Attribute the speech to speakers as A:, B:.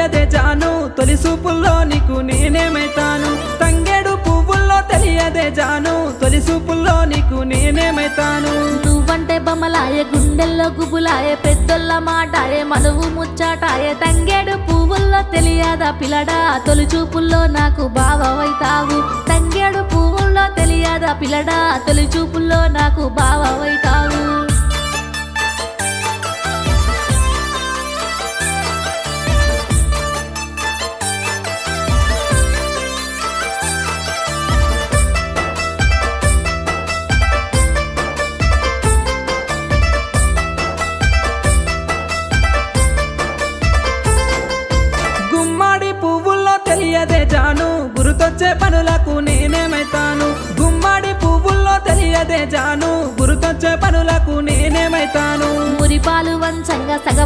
A: తెలియదే జాను తొలి చూపుల్లో నీకు నేనేమైతాను తంగేడు పువ్వుల్లో తెలియదే జాను తొలి చూపుల్లో నీకు నేనేమైతాను
B: నువ్వంటే బొమ్మలాయే గుండెల్లో గుబులాయే పెద్దోళ్ళ మాటాయే మనువు ముచ్చాటాయే తంగేడు పువ్వుల్లో తెలియదా పిల్లడా తొలి చూపుల్లో నాకు బావవైతావు తంగేడు పువ్వుల్లో తెలియదా పిల్లడా తొలి చూపుల్లో నాకు బావవైతావు
A: గుమ్మడి పువ్వుల్లో తెలియదే జాను గురుతొచ్చే పనులకు నేనేమైతాను గుమ్మడి పువ్వుల్లో తెలియదే జాను గురుతొచ్చే పనులకు నేనేమైతాను
B: మురిపాలు వంచంగా సగ